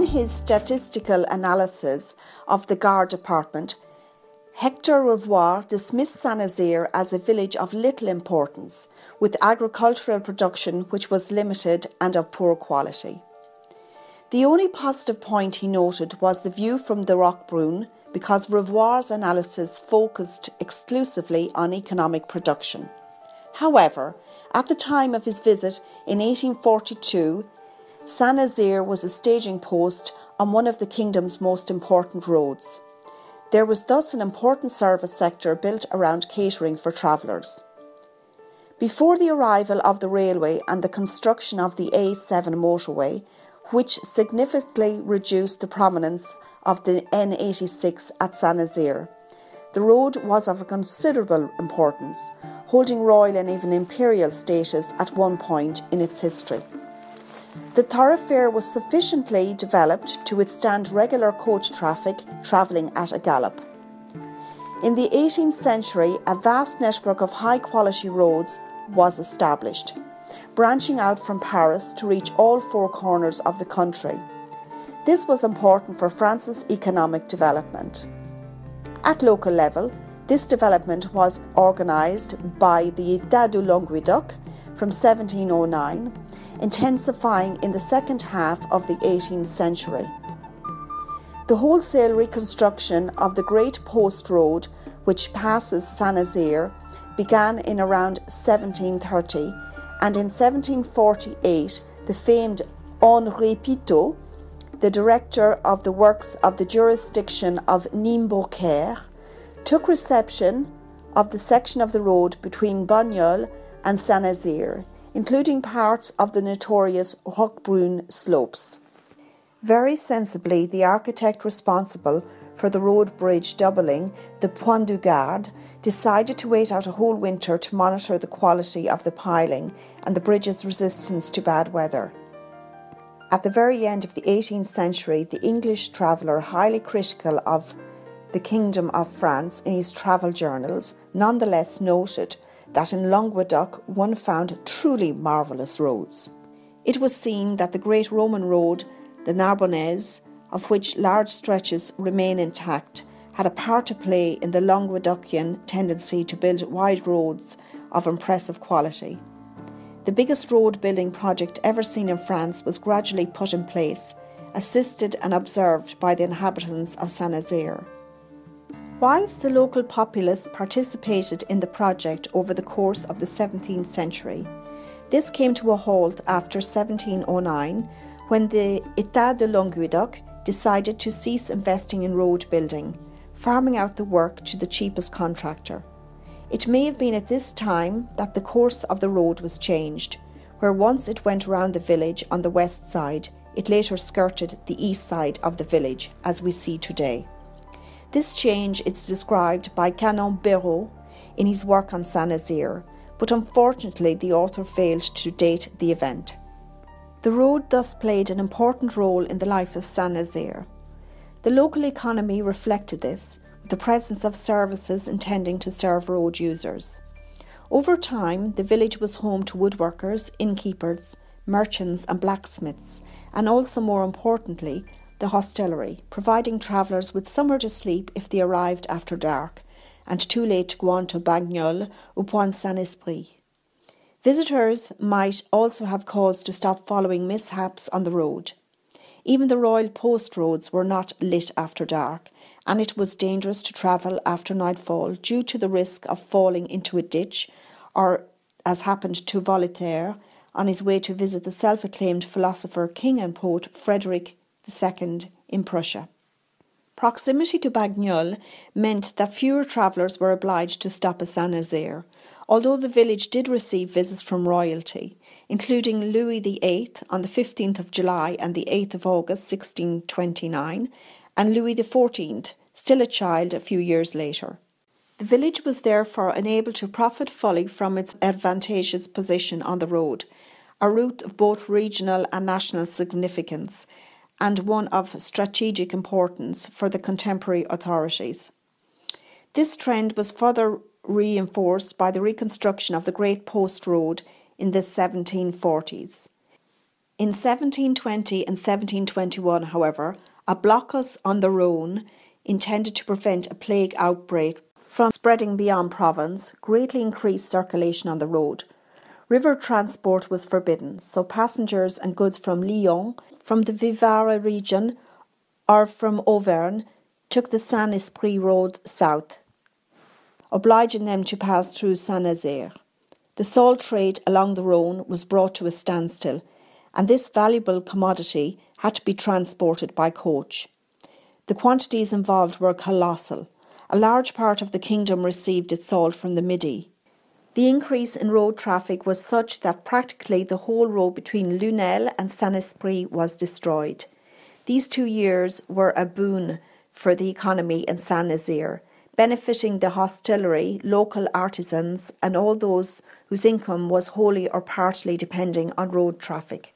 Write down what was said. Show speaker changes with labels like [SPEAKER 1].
[SPEAKER 1] his statistical analysis of the Gare department, Hector Revoir dismissed Saint-Nazaire as a village of little importance, with agricultural production which was limited and of poor quality. The only positive point he noted was the view from the Roquebrune, because Revoir's analysis focused exclusively on economic production. However, at the time of his visit in 1842, Saint-Nazaire was a staging post on one of the kingdom's most important roads. There was thus an important service sector built around catering for travellers. Before the arrival of the railway and the construction of the A7 motorway, which significantly reduced the prominence of the N86 at Saint-Nazaire, the road was of a considerable importance, holding royal and even imperial status at one point in its history. The thoroughfare was sufficiently developed to withstand regular coach traffic travelling at a gallop. In the 18th century, a vast network of high-quality roads was established, branching out from Paris to reach all four corners of the country. This was important for France's economic development. At local level, this development was organised by the État du Languedoc from 1709, intensifying in the second half of the 18th century. The wholesale reconstruction of the Great Post Road, which passes Saint-Nazaire, began in around 1730, and in 1748 the famed Henri Pitot, the director of the works of the jurisdiction of Nîmes-Beaucaire, took reception of the section of the road between Bagnols and Saint-Nazaire, including parts of the notorious Roquebrune slopes. Very sensibly, the architect responsible for the road bridge doubling the Point du Gard decided to wait out a whole winter to monitor the quality of the piling and the bridge's resistance to bad weather. At the very end of the 18th century, the English traveller, highly critical of the Kingdom of France in his travel journals, nonetheless noted that in Languedoc one found truly marvellous roads. It was seen that the great Roman road, the Narbonnaise, of which large stretches remain intact, had a part to play in the Languedocian tendency to build wide roads of impressive quality. The biggest road building project ever seen in France was gradually put in place, assisted and observed by the inhabitants of Saint-Nazaire. Whilst the local populace participated in the project over the course of the 17th century, this came to a halt after 1709, when the État de Languedoc decided to cease investing in road building, farming out the work to the cheapest contractor. It may have been at this time that the course of the road was changed, where once it went round the village on the west side, it later skirted the east side of the village, as we see today. This change is described by Canon Béraud in his work on Saint-Nazaire, but unfortunately the author failed to date the event. The road thus played an important role in the life of Saint-Nazaire. The local economy reflected this, with the presence of services intending to serve road users. Over time, the village was home to woodworkers, innkeepers, merchants and blacksmiths, and also, more importantly, the hostelry, providing travellers with somewhere to sleep if they arrived after dark and too late to go on to Bagnols or Point Saint-Esprit. Visitors might also have cause to stop following mishaps on the road. Even the royal post roads were not lit after dark, and it was dangerous to travel after nightfall due to the risk of falling into a ditch, or, as happened to Voltaire on his way to visit the self-acclaimed philosopher, king and poet Frederick II in Prussia. Proximity to Bagnols meant that fewer travellers were obliged to stop at Saint-Nazaire, although the village did receive visits from royalty, including Louis VIII on the 15th of July and the 8th of August 1629, and Louis XIV, still a child, a few years later. The village was therefore unable to profit fully from its advantageous position on the road, a route of both regional and national significance, and one of strategic importance for the contemporary authorities. This trend was further reinforced by the reconstruction of the Great Post Road in the 1740s. In 1720 and 1721, however, a blockus on the Rhone, intended to prevent a plague outbreak from spreading beyond Provence, greatly increased circulation on the road. River transport was forbidden, so passengers and goods from Lyon, from the Vivarais region, or from Auvergne took the Saint-Esprit road south, obliging them to pass through Saint-Nazaire. The salt trade along the Rhone was brought to a standstill, and this valuable commodity had to be transported by coach. The quantities involved were colossal. A large part of the kingdom received its salt from the Midi. The increase in road traffic was such that practically the whole road between Lunel and Saint-Esprit was destroyed. These 2 years were a boon for the economy in Saint-Nazaire, benefiting the hostelry, local artisans, and all those whose income was wholly or partly depending on road traffic.